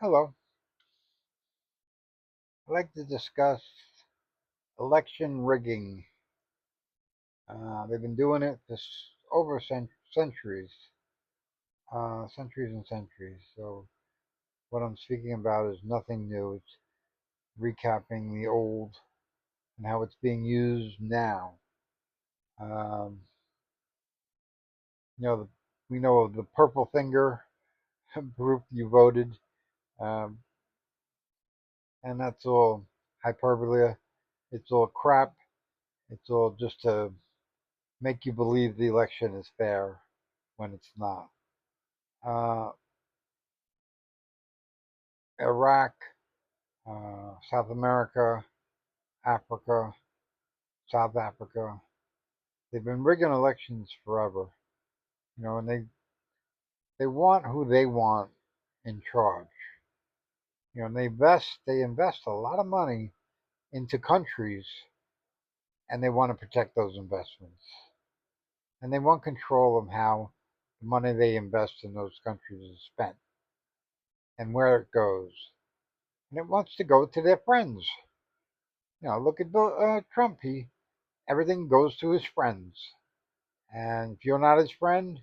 Hello. I'd like to discuss election rigging. They've been doing it this over centuries, centuries and centuries. So what I'm speaking about is nothing new. It's recapping the old and how it's being used now. Um, you know, we know of the purple finger group you voted, um, and that's all hyperbole. It's all crap. It's all just to make you believe the election is fair when it's not. uh, Iraq, South America, Africa, South Africa. They've been rigging elections forever, and they want who they want in charge. And they invest a lot of money into countries, and they want to protect those investments, and they want control of how the money they invest in those countries is spent and where it goes, and it wants to go to their friends. Look at Trump. He Everything goes to his friends. And if you're not his friend,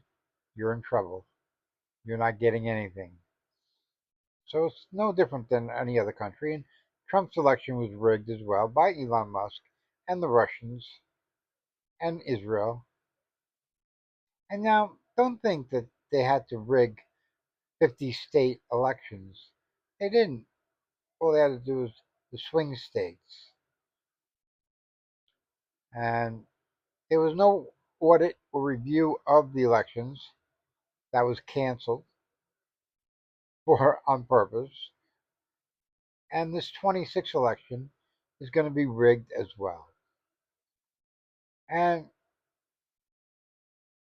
you're in trouble. You're not getting anything. So it's no different than any other country. And Trump's election was rigged as well by Elon Musk and the Russians and Israel. And now, don't think that they had to rig 50 state elections. They didn't. All they had to do was the swing states. And there was no audit or review of the elections. That was canceled for on purpose. And this 26 election is going to be rigged as well. And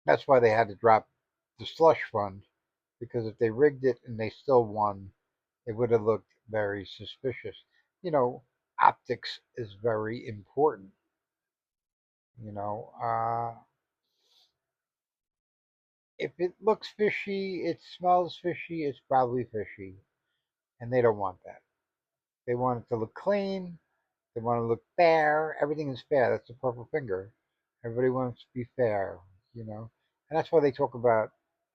that's why they had to drop the slush fund, because if they rigged it and they still won, it would have looked very suspicious. You know, Optics is very important. You know, if it looks fishy, it smells fishy, it's probably fishy. And they don't want that. They want it to look clean. They want to look fair. Everything is fair. That's the purple finger. Everybody wants to be fair, you know. And that's why they talk about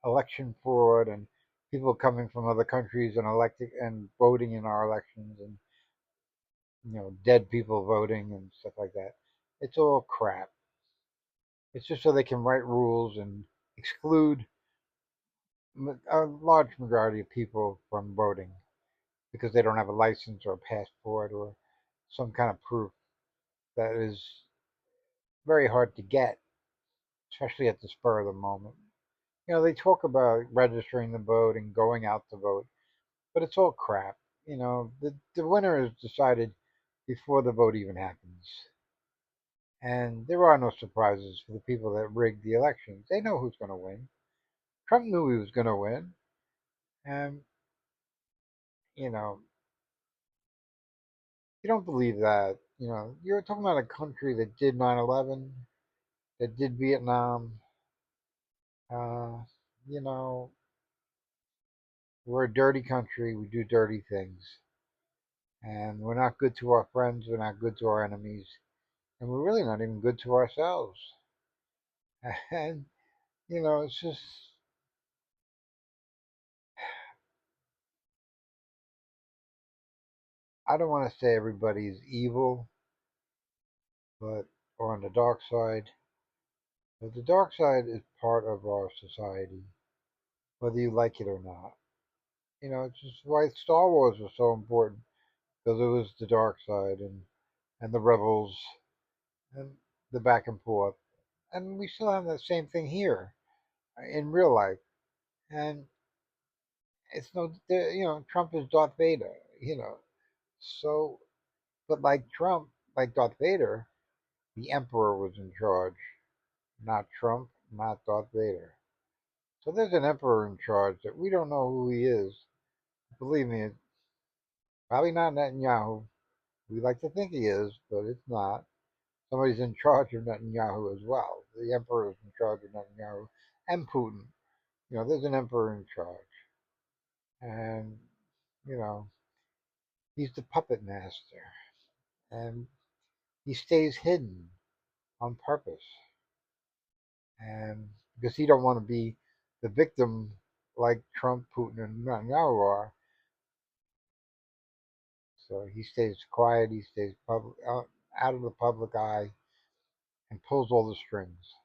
election fraud and people coming from other countries and electing and voting in our elections, and dead people voting and stuff like that. It's all crap. It's just so they can write rules and exclude a large majority of people from voting because they don't have a license or a passport or some kind of proof that is very hard to get, especially at the spur of the moment. They talk about registering the vote and going out to vote, but it's all crap. The winner is decided before the vote even happens. And there are no surprises for the people that rigged the elections. They know who's going to win. Trump knew he was going to win. And, you know, you don't believe that. You're talking about a country that did 9/11, that did Vietnam. Uh, you know, we're a dirty country. We do dirty things. And we're not good to our friends. We're not good to our enemies. And we're really not even good to ourselves. And, it's just, I don't want to say everybody's evil, but, or on the dark side. But the dark side is part of our society, whether you like it or not. It's just why Star Wars was so important, because it was the dark side and the rebels and the back and forth. And we still have that same thing here in real life. And it's no, Trump is Darth Vader, So, but like Trump, like Darth Vader, the Emperor was in charge, not Trump, not Darth Vader. So there's an Emperor in charge that we don't know who he is. Believe me, it's probably not Netanyahu. We like to think he is, but it's not. Somebody's in charge of Netanyahu as well. The Emperor is in charge of Netanyahu and Putin. There's an Emperor in charge. And You know, he's the puppet master, and he stays hidden on purpose, and because he don't want to be the victim like Trump, Putin, and Netanyahu are. So he stays quiet. He stays out of the public eye, and pulls all the strings.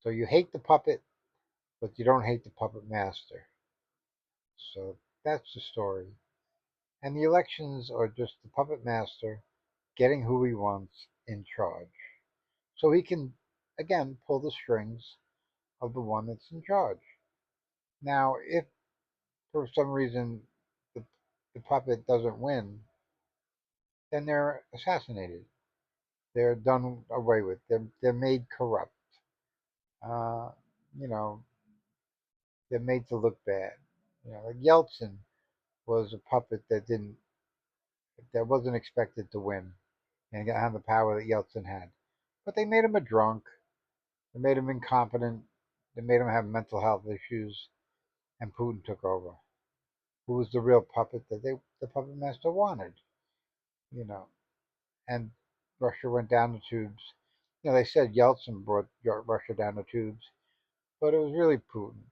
So you hate the puppet, but you don't hate the puppet master. So that's the story. And the elections are just the puppet master getting who he wants in charge. So he can, again, pull the strings of the one that's in charge. Now, if for some reason the, the puppet doesn't win, then they're assassinated. They're done away with. They're made corrupt. Uh, you know, they're made to look bad. Like Yeltsin was a puppet that wasn't expected to win and have the power that Yeltsin had. But they made him a drunk. They made him incompetent. They made him have mental health issues, and Putin took over. Who was the real puppet that the puppet master wanted? You know, and Russia went down the tubes. They said Yeltsin brought Russia down the tubes, but it was really Putin.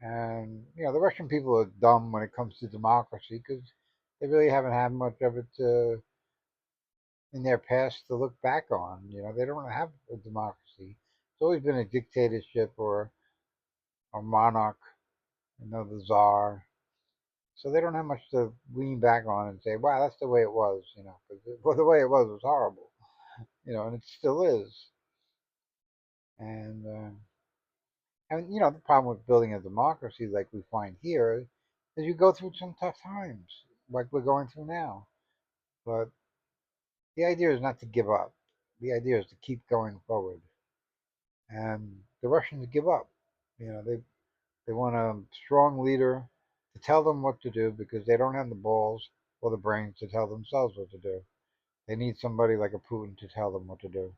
And the Russian people are dumb when it comes to democracy because they really haven't had much of it in their past to look back on. They don't have a democracy. It's always been a dictatorship or a monarch, the czar. So they don't have much to lean back on and say, "Wow, that's the way it was." Because the way it was horrible. And it still is. And the problem with building a democracy like we find here is you go through some tough times, like we're going through now. But the idea is not to give up. The idea is to keep going forward. And the Russians give up. They want a strong leader to tell them what to do because they don't have the balls or the brains to tell themselves what to do. They need somebody like a Putin to tell them what to do.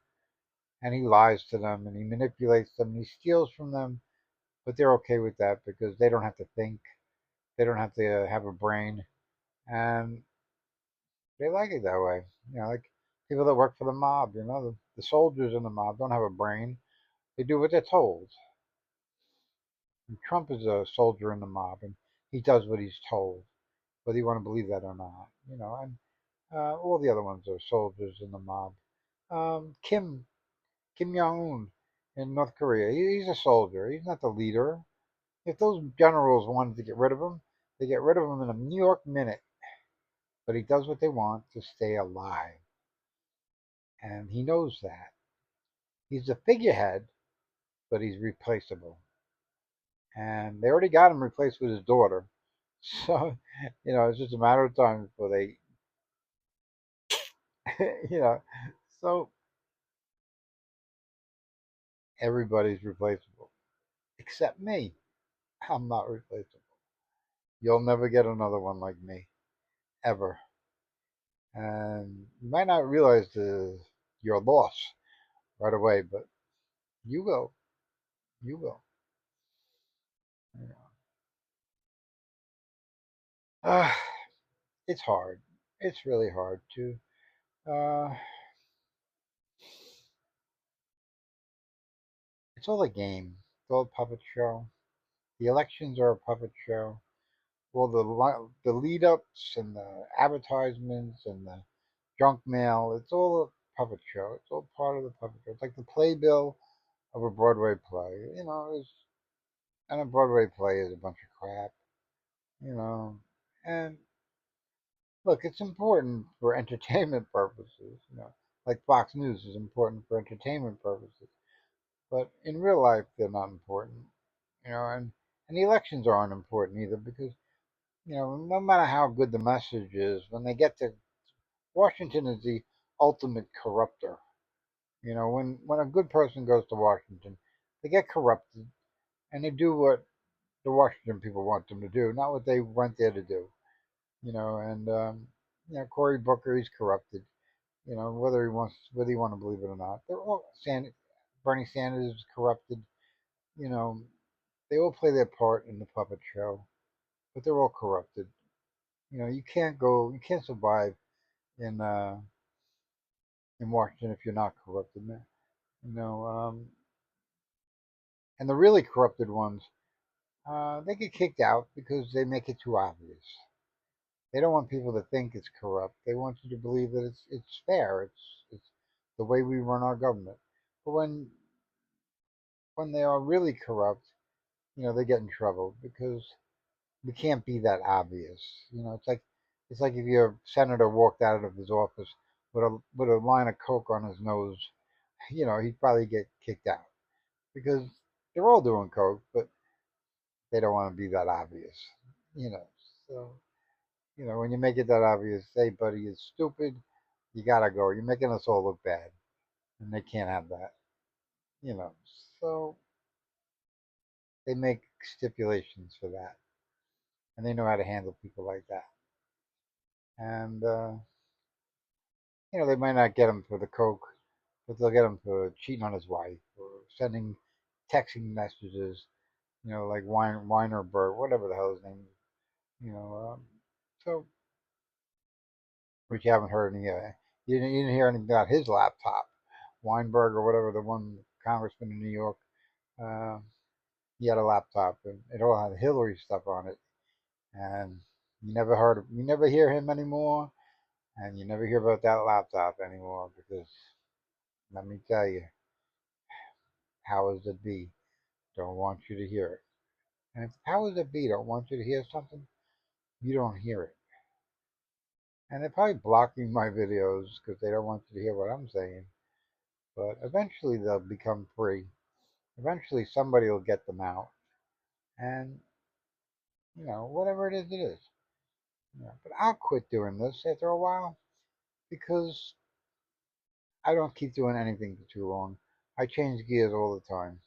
And he lies to them and he manipulates them and he steals from them, but they're okay with that because they don't have to think. They don't have to have a brain. And they like it that way. Like people that work for the mob, the soldiers in the mob don't have a brain. They do what they're told. And Trump is a soldier in the mob and he does what he's told, whether you want to believe that or not. And all the other ones are soldiers in the mob. Kim Jong Un in North Korea, he's a soldier. He's not the leader. If those generals wanted to get rid of him, they get rid of him in a New York minute. But he does what they want to stay alive, and he knows that. He's the figurehead, but he's replaceable. And they already got him replaced with his daughter. So, it's just a matter of time before they, you know, so everybody's replaceable except me. I'm not replaceable. You'll never get another one like me, ever. And you might not realize your loss right away, but you will. You will. You know. It's hard. It's really hard to. Uh, it's all a game. It's all a puppet show. The elections are a puppet show. Well, the lead ups and the advertisements and the junk mail. It's all a puppet show. It's all part of the puppet show. It's like the playbill of a Broadway play. And a Broadway play is a bunch of crap. You know, and look, it's important for entertainment purposes. Like Fox News is important for entertainment purposes. But in real life, they're not important. And the elections aren't important either because no matter how good the message is, when they get to Washington is the ultimate corrupter. When a good person goes to Washington, they get corrupted and they do what the Washington people want them to do, not what they went there to do. And Cory Booker, he's corrupted. Whether you want to believe it or not, Bernie Sanders is corrupted. You know, they all play their part in the puppet show. but they're all corrupted. You can't survive in uh, in Washington if you're not corrupted, man. You know, and the really corrupted ones, they get kicked out because they make it too obvious. They don't want people to think it's corrupt. They want you to believe that it's fair. It's the way we run our government. But when they are really corrupt, they get in trouble because we can't be that obvious. It's like if your senator walked out of his office with a line of coke on his nose, he'd probably get kicked out because they're all doing coke, but they don't want to be that obvious. You know, so when you make it that obvious, say, buddy, it's stupid. You gotta go. You're making us all look bad, and they can't have that. You know, so they make stipulations for that, and they know how to handle people like that. And they might not get him for the coke, but they'll get him for cheating on his wife or sending texting messages. Like Weinerberg, whatever the hell his name is. So which you haven't heard any. You didn't hear anything about his laptop, Weinberg or whatever the one congressman in New York. Uh, he had a laptop and it all had Hillary stuff on it, and you never hear him anymore, and you never hear about that laptop anymore because let me tell you, powers that be don't want you to hear it. And if the powers that be don't want you to hear something, you don't hear it. And they're probably blocking my videos because they don't want you to hear what I'm saying. But eventually they'll become free. Eventually somebody will get them out. And, whatever it is, it is. But I'll quit doing this after a while because I don't keep doing anything for too long. I change gears all the time.